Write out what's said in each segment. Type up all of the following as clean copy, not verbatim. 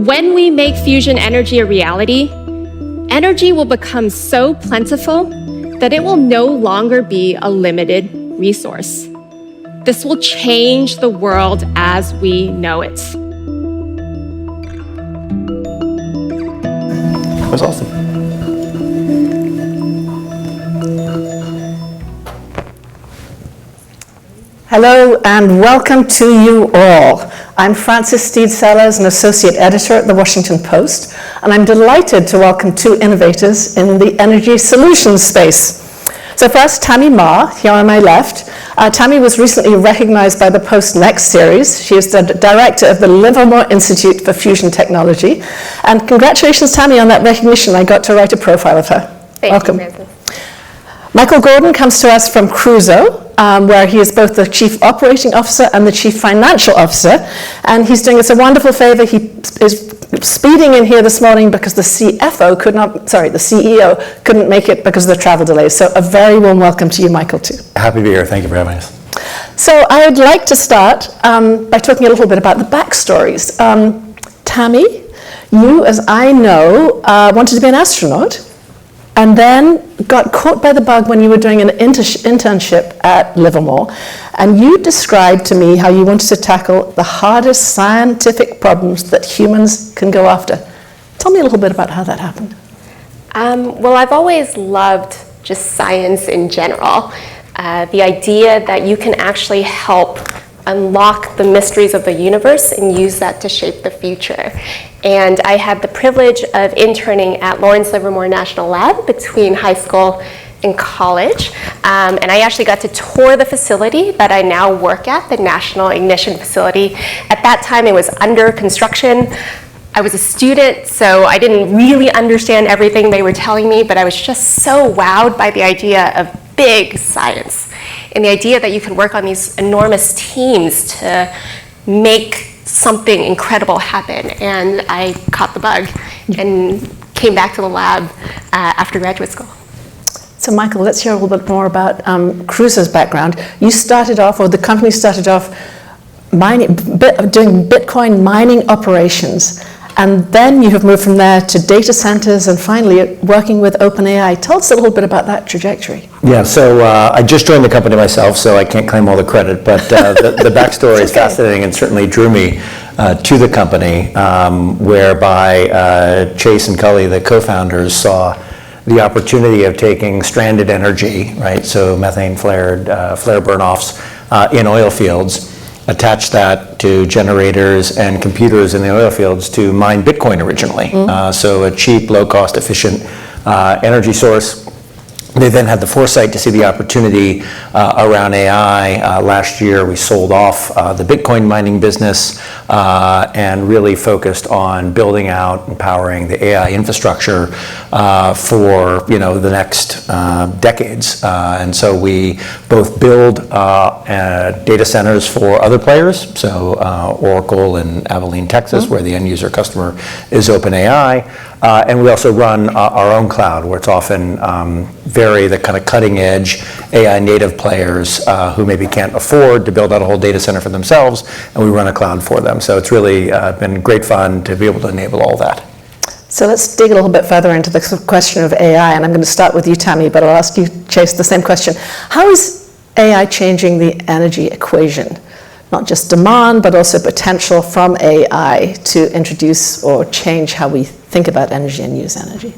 When we make fusion energy a reality, energy will become so plentiful that it will no longer be a limited resource. This will change the world as we know it. That was awesome. Hello and welcome to you all. I'm Frances Steed Sellers, an associate editor at the Washington Post, and I'm delighted to welcome two innovators in the energy solutions space. So first, Tammy Ma, here on my left. Tammy was recently recognized by the Post Next series. She is the director of the Livermore Institute for Fusion Technology. And congratulations, Tammy, on that recognition. I got to write a profile of her. Welcome. Thank you, Frances. Michael Gordon comes to us from Crusoe, where he is both the Chief Operating Officer and the Chief Financial Officer. And he's doing us a wonderful favor. He is speeding in here this morning because the CEO couldn't make it because of the travel delays. So a very warm welcome to you, Michael, too. Happy to be here. Thank you for having us. So I would like to start by talking a little bit about the backstories. Tammy, you, as I know, wanted to be an astronaut, and then got caught by the bug when you were doing an internship at Livermore. And you described to me how you wanted to tackle the hardest scientific problems that humans can go after. Tell me a little bit about how that happened. Well, I've always loved just science in general. The idea that you can actually help unlock the mysteries of the universe and use that to shape the future. And I had the privilege of interning at Lawrence Livermore National Lab between high school and college. And I actually got to tour the facility that I now work at, the National Ignition Facility. At that time, it was under construction. I was a student, so I didn't really understand everything they were telling me, but I was just so wowed by the idea of big science and the idea that you can work on these enormous teams to make something incredible happen. And I caught the bug and came back to the lab after graduate school. So Michael, let's hear a little bit more about Crusoe's background. You started off, or the company started off, doing Bitcoin mining operations. And then you have moved from there to data centers and finally working with OpenAI. Tell us a little bit about that trajectory. Yeah, so I just joined the company myself, so I can't claim all the credit, but the backstory is fascinating and certainly drew me to the company, whereby Chase and Cully, the co-founders, saw the opportunity of taking stranded energy, right, so methane flare burn-offs in oil fields, attach that to generators and computers in the oil fields to mine Bitcoin originally. So a cheap, low-cost, efficient energy source. They then had the foresight to see the opportunity around AI. Last year, we sold off the Bitcoin mining business and really focused on building out and powering the AI infrastructure for the next decades. And so we both build data centers for other players, so Oracle in Abilene, Texas, where the end user customer is OpenAI. And we also run our own cloud, where it's often very the kind of cutting edge AI native players who maybe can't afford to build out a whole data center for themselves, and we run a cloud for them. So it's really been great fun to be able to enable all that. So let's dig a little bit further into the question of AI, and I'm going to start with you, Tammy, but I'll ask you, Chase, the same question. How is AI changing the energy equation? Not just demand, but also potential from AI to introduce or change how we think about energy and use energy.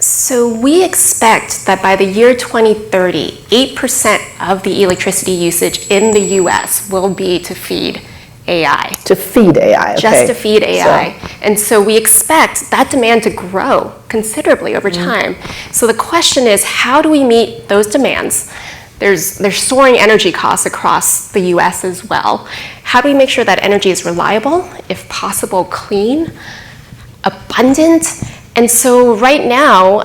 So we expect that by the year 2030, 8% of the electricity usage in the US will be to feed AI. To feed AI, okay. Just to feed AI. And so we expect that demand to grow considerably over time. So the question is, how do we meet those demands? There's soaring energy costs across the US as well. How do we make sure that energy is reliable, if possible, clean, abundant? And so right now,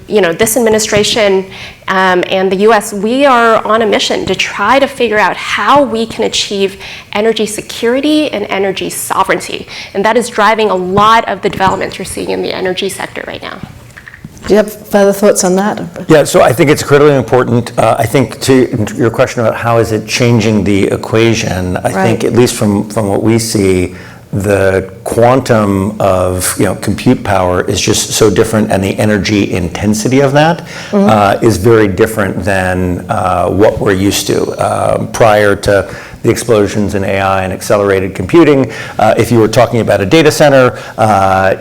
this administration and the US, we are on a mission to try to figure out how we can achieve energy security and energy sovereignty. And that is driving a lot of the developments you're seeing in the energy sector right now. Do you have further thoughts on that? Yeah, so I think it's critically important. I think to your question about how is it changing the equation, I think at least from what we see, the quantum of compute power is just so different, and the energy intensity of that is very different than what we're used to prior to the explosions in AI and accelerated computing. If you were talking about a data center,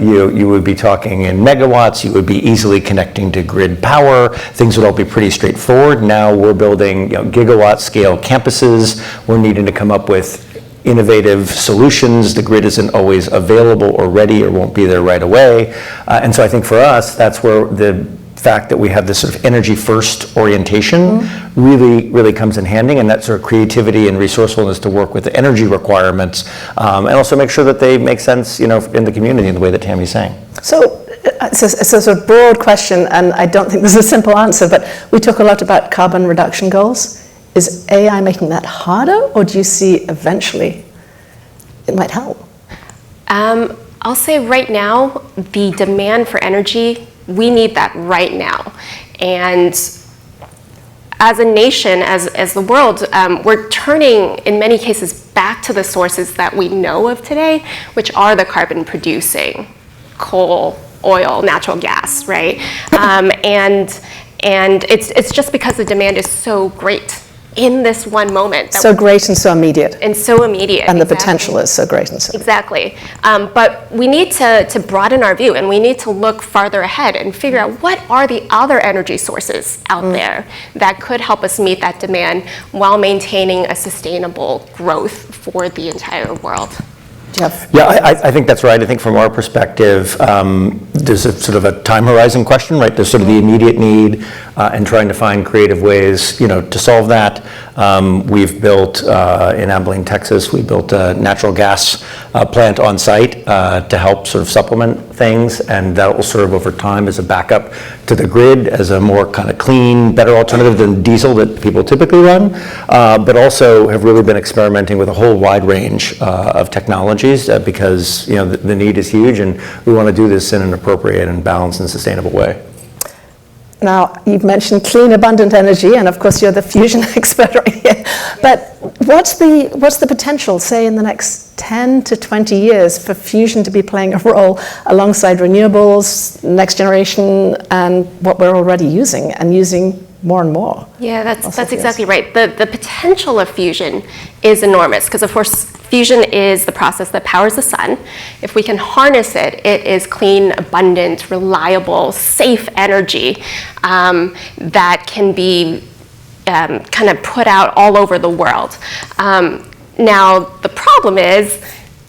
you would be talking in megawatts, you would be easily connecting to grid power, things would all be pretty straightforward. Now we're building gigawatt scale campuses, we're needing to come up with innovative solutions. The grid isn't always available or ready or won't be there right away. And so I think for us, that's where the fact that we have this sort of energy first orientation really comes in handy, and that sort of creativity and resourcefulness to work with the energy requirements and also make sure that they make sense in the community in the way that Tammy's saying. So it's a sort of broad question, and I don't think there's a simple answer, but we talk a lot about carbon reduction goals. Is AI making that harder, or do you see eventually it might help? I'll say right now, the demand for energy, we need that right now. And as a nation, as the world, we're turning, in many cases, back to the sources that we know of today, which are the carbon producing coal, oil, natural gas, right? And it's just because the demand is so great in this one moment. So great and so immediate. And so immediate. And the potential is so great and so. Exactly. But we need to broaden our view, and we need to look farther ahead and figure out what are the other energy sources out there that could help us meet that demand while maintaining a sustainable growth for the entire world. Jeff? Yeah, I think that's right. I think from our perspective, there's a sort of a time horizon question, right? There's sort of the immediate need and trying to find creative ways, to solve that. We've built, in Abilene, Texas, we built a natural gas plant on site to help sort of supplement things, and that will serve over time as a backup to the grid, as a more kind of clean, better alternative than diesel that people typically run, but also have really been experimenting with a whole wide range of technologies because the need is huge, and we want to do this in an appropriate and balanced and sustainable way. Now, you've mentioned clean, abundant energy, and of course you're the fusion expert right here. But what's the potential, say, in the next 10 to 20 years for fusion to be playing a role alongside renewables, next generation, and what we're already using and using more and more? Yeah, that's exactly right. The potential of fusion is enormous because, of course, fusion is the process that powers the sun. If we can harness it, it is clean, abundant, reliable, safe energy that can be kind of put out all over the world. Now, the problem is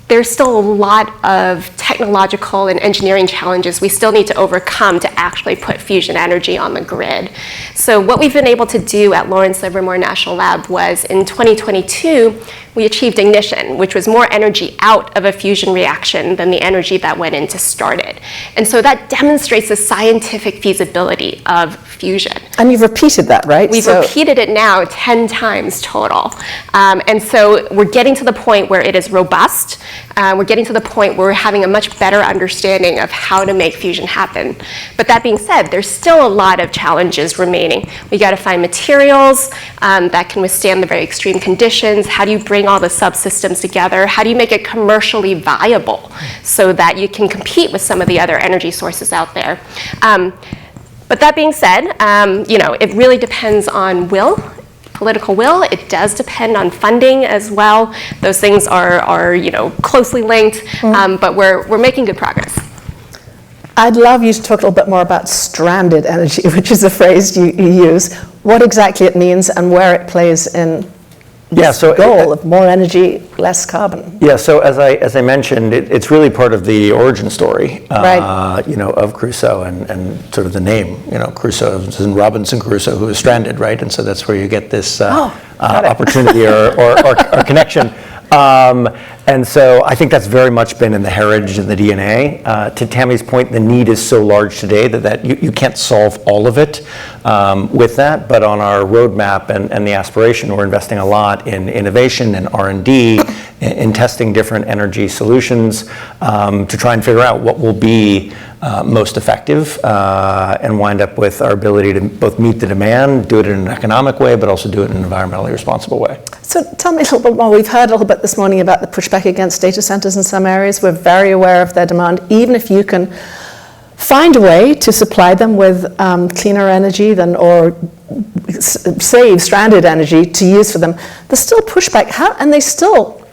there's still a lot of technological and engineering challenges we still need to overcome to actually put fusion energy on the grid. So what we've been able to do at Lawrence Livermore National Lab was in 2022, we achieved ignition, which was more energy out of a fusion reaction than the energy that went in to start it. And so that demonstrates the scientific feasibility of fusion. And you've repeated that, right? We've repeated it now 10 times total. And so we're getting to the point where it is robust. We're getting to the point where we're having a much better understanding of how to make fusion happen. But that being said, there's still a lot of challenges remaining. We got to find materials that can withstand the very extreme conditions. How do you bring all the subsystems together? How do you make it commercially viable so that you can compete with some of the other energy sources out there? But that being said, it really depends on political will. It does depend on funding as well. Those things are closely linked, but we're making good progress. I'd love you to talk a little bit more about stranded energy, which is a phrase you use. What exactly it means and where it plays in this goal of more energy, less carbon. Yeah, so as I mentioned, it's really part of the origin story, right. Of Crusoe and sort of the name, Crusoe, and Robinson Crusoe, who was stranded, right? And so that's where you get this opportunity or connection. And so I think that's very much been in the heritage and the DNA. To Tammy's point, the need is so large today that you can't solve all of it with that, but on our roadmap and the aspiration, we're investing a lot in innovation and R&D in testing different energy solutions to try and figure out what will be most effective and wind up with our ability to both meet the demand, do it in an economic way, but also do it in an environmentally responsible way. So tell me a little bit more. We've heard a little bit this morning about the pushback against data centers in some areas. We're very aware of their demand. Even if you can find a way to supply them with cleaner energy or save stranded energy to use for them, there's still pushback. And they still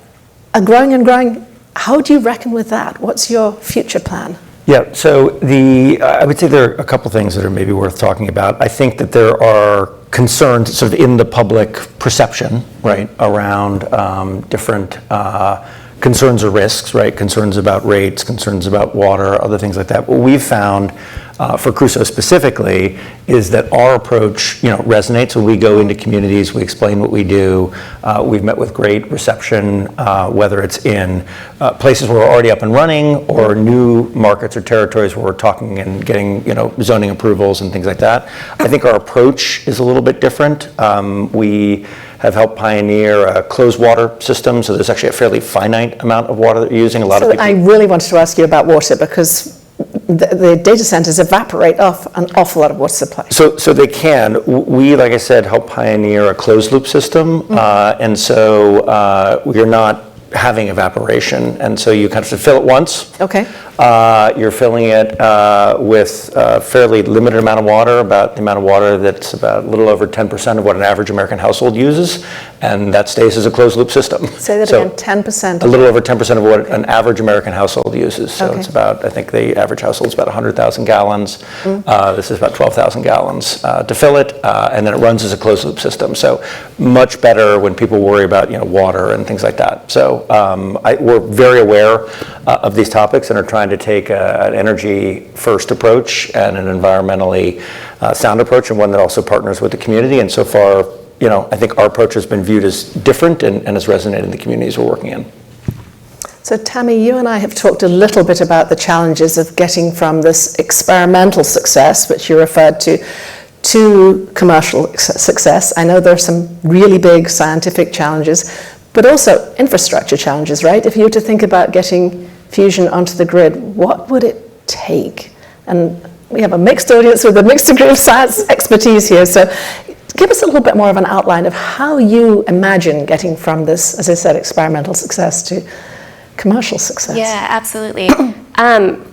are growing and growing. How do you reckon with that? What's your future plan? Yeah, so I would say there are a couple things that are maybe worth talking about. I think that there are concerns sort of in the public perception, right, around different concerns or risks, right? Concerns about rates, concerns about water, other things like that. What we've found for Crusoe specifically is that our approach, resonates. When we go into communities, we explain what we do. We've met with great reception, whether it's in places where we're already up and running or new markets or territories where we're talking and getting, zoning approvals and things like that. I think our approach is a little bit different. We have helped pioneer a closed water system, so there's actually a fairly finite amount of water that you're using. Of people. I really wanted to ask you about water because the data centers evaporate off an awful lot of water supply. So they can. We, like I said, help pioneer a closed loop system, and so we're not having evaporation, and so you kind of fill it once. Okay. You're filling it with a fairly limited amount of water, about the amount of water that's about a little over 10% of what an average American household uses, and that stays as a closed loop system. Say that again, 10%? A little over 10% of what an average American household uses. So it's about, I think the average household is about 100,000 gallons. This is about 12,000 gallons to fill it, and then it runs as a closed loop system. So much better when people worry about water and things like that. So we're very aware of these topics and are trying to take an energy-first approach and an environmentally sound approach, and one that also partners with the community. And so far, I think our approach has been viewed as different and has resonated in the communities we're working in. So Tammy, you and I have talked a little bit about the challenges of getting from this experimental success, which you referred to commercial success. I know there are some really big scientific challenges, but also infrastructure challenges, right? If you were to think about getting fusion onto the grid, what would it take? And we have a mixed audience with a mixed degree of science expertise here, so give us a little bit more of an outline of how you imagine getting from this, as I said, experimental success to commercial success. Yeah, absolutely.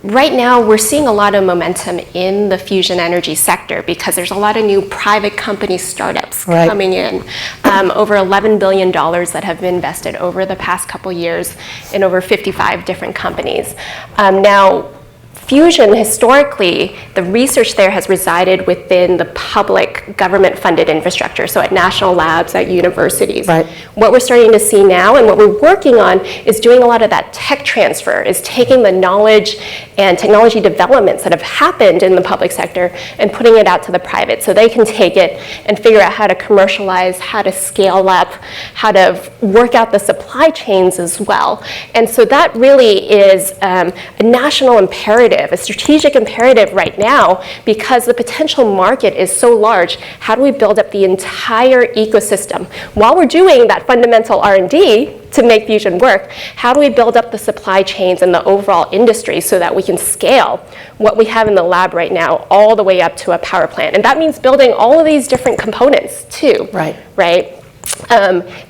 Right now, we're seeing a lot of momentum in the fusion energy sector because there's a lot of new private company startups coming in. Over $11 billion that have been invested over the past couple years in over 55 different companies. Now, fusion, historically, the research there has resided within the public government-funded infrastructure, so at national labs, at universities. Right. What we're starting to see now and what we're working on is doing a lot of that tech transfer, is taking the knowledge and technology developments that have happened in the public sector and putting it out to the private so they can take it and figure out how to commercialize, how to scale up, how to work out the supply chains as well. And so that really is a national imperative, a strategic imperative right now, because the potential market is so large. How do we build up the entire ecosystem? While we're doing that fundamental R&D to make fusion work, how do we build up the supply chains and the overall industry so that we can scale what we have in the lab right now all the way up to a power plant? And that means building all of these different components too. Right?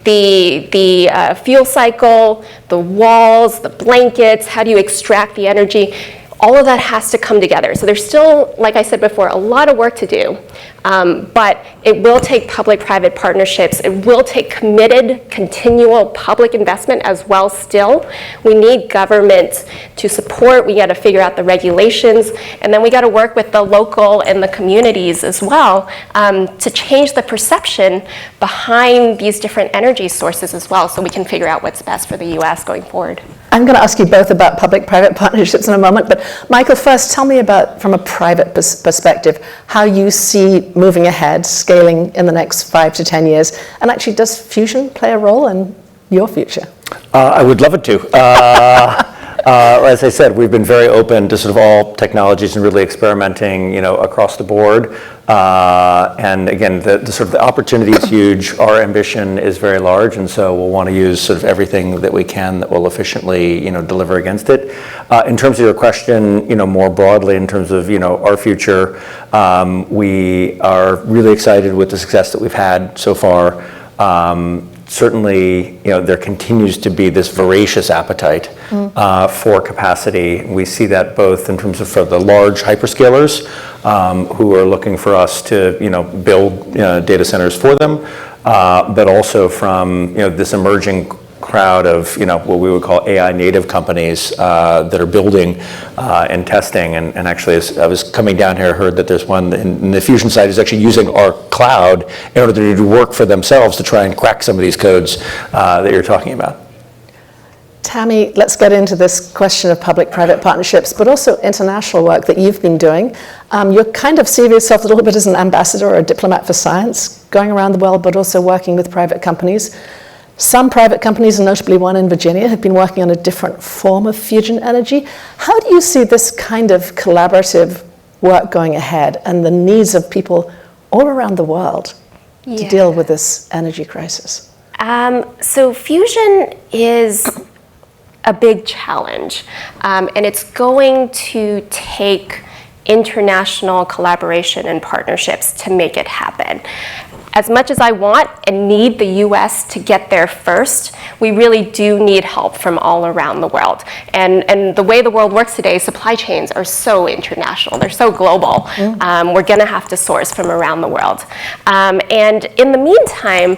The fuel cycle, the walls, the blankets, how do you extract the energy? All of that has to come together. So there's still, like I said before, a lot of work to do. But it will take public-private partnerships. It will take committed, continual public investment as well still. We need government to support. We got to figure out the regulations. And then we got to work with the local and the communities as well to change the perception behind these different energy sources as well, so we can figure out what's best for the U.S. going forward. I'm going to ask you both about public-private partnerships in a moment, but Michael, first tell me about, from a private perspective, how you see moving ahead, scaling in the next 5 to 10 years, and actually does fusion play a role in your future? I would love it to. As I said, we've been very open to sort of all technologies and really experimenting, across the board. And again, the sort of the opportunity is huge. Our ambition is very large, and so we'll want to use sort of everything that we can that will efficiently, deliver against it. In terms of your question, more broadly in terms of, our future, we are really excited with the success that we've had so far. Certainly, there continues to be this voracious appetite for capacity. We see that both in terms of for the large hyperscalers who are looking for us to, build data centers for them, but also from this emerging crowd of what we would call AI native companies that are building and testing. And actually, as I was coming down here, I heard that there's one in the Fusion side who's actually using our cloud in order to do work for themselves to try and crack some of these codes that you're talking about. Tammy, let's get into this question of public-private partnerships, but also international work that you've been doing. You kind of see yourself a little bit as an ambassador or a diplomat for science, going around the world, but also working with private companies. Some private companies, and notably one in Virginia, have been working on a different form of fusion energy. How do you see this kind of collaborative work going ahead and the needs of people all around the world to deal with this energy crisis? So fusion is a big challenge, and it's going to take international collaboration and partnerships to make it happen. As much as I want and need the US to get there first, we really do need help from all around the world. And the way the world works today, supply chains are so international, they're so global. We're gonna have to source from around the world. And in the meantime,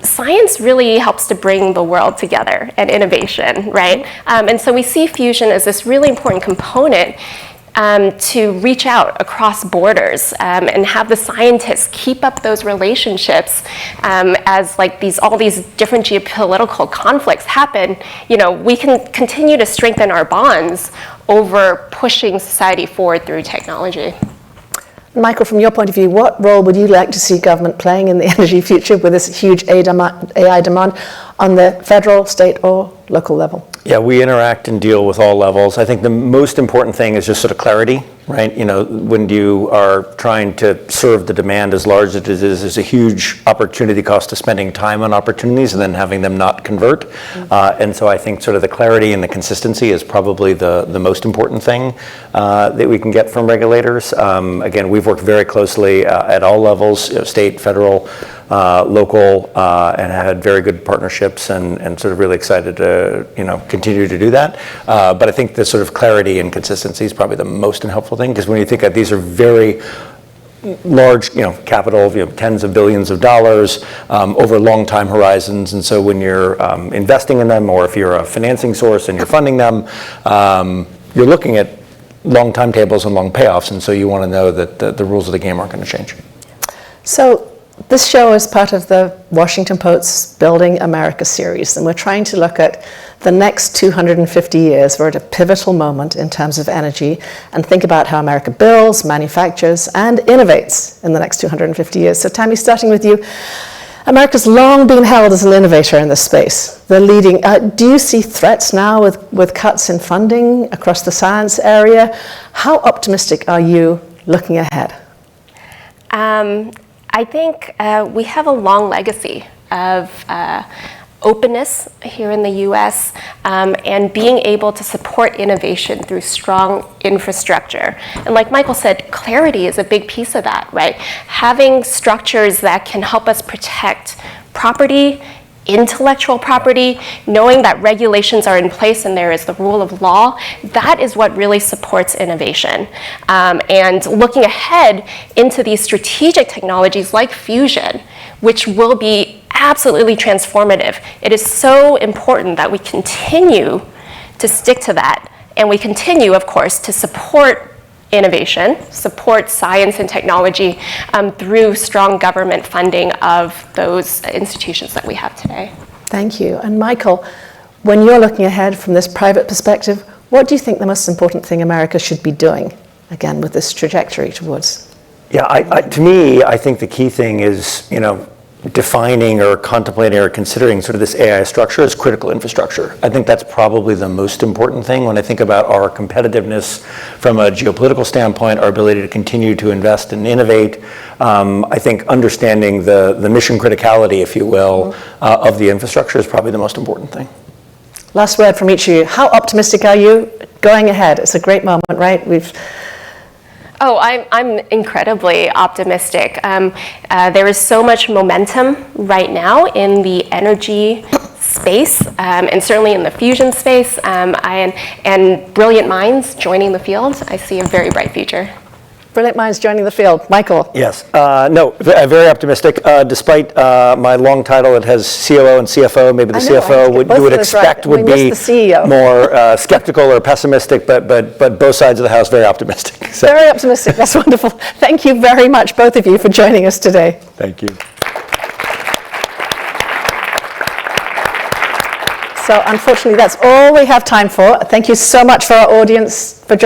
science really helps to bring the world together and innovation, right? And so we see fusion as this really important component to reach out across borders and have the scientists keep up those relationships as like all these different geopolitical conflicts happen. We can continue to strengthen our bonds over pushing society forward through technology. Michael, from your point of view, what role would you like to see government playing in the energy future with this huge AI demand on the federal, state, or local level? Yeah, we interact and deal with all levels. I think the most important thing is just sort of clarity, right? When you are trying to serve the demand as large as it is, there's a huge opportunity cost to spending time on opportunities and then having them not convert. And so I think sort of the clarity and the consistency is probably the most important thing that we can get from regulators. Again, we've worked very closely at all levels, state, federal, local, and had very good partnerships and sort of really excited to continue to do that. But I think the sort of clarity and consistency is probably the most helpful thing, because when you think that these are very large, capital, tens of billions of dollars over long time horizons, and so when you're investing in them, or if you're a financing source and you're funding them, you're looking at long timetables and long payoffs, and so you want to know that the rules of the game aren't going to change. So this show is part of the Washington Post's Building America series, and we're trying to look at the next 250 years. We're at a pivotal moment in terms of energy, and think about how America builds, manufactures, and innovates in the next 250 years. So Tammy, starting with you, America's long been held as an innovator in this space. The leading, do you see threats now with cuts in funding across the science area? How optimistic are you looking ahead? I think we have a long legacy of openness here in the US and being able to support innovation through strong infrastructure. And like Michael said, clarity is a big piece of that, right? Having structures that can help us protect property, intellectual property, knowing that regulations are in place and there is the rule of law, that is what really supports innovation. And looking ahead into these strategic technologies like fusion, which will be absolutely transformative, it is so important that we continue to stick to that. And we continue, of course, to support innovation, support science and technology through strong government funding of those institutions that we have today. Thank you. And Michael, when you're looking ahead from this private perspective, what do you think the most important thing America should be doing, again, with this trajectory towards? Yeah, to me, I think the key thing is, defining or contemplating or considering sort of this AI structure as critical infrastructure. I think that's probably the most important thing when I think about our competitiveness from a geopolitical standpoint, our ability to continue to invest and innovate. I think understanding the mission criticality, if you will, of the infrastructure is probably the most important thing. Last word from each of you. How optimistic are you going ahead? It's a great moment, right? Oh, I'm incredibly optimistic. There is so much momentum right now in the energy space, and certainly in the fusion space, and brilliant minds joining the field. I see a very bright future. Brilliant minds joining the field. Michael? Yes. No, very optimistic. Despite my long title, it has COO and CFO. Maybe the CFO you would expect would be more skeptical or pessimistic, but both sides of the house very optimistic. So. Very optimistic. That's wonderful. Thank you very much, both of you, for joining us today. Thank you. So unfortunately, that's all we have time for. Thank you so much for our audience for joining.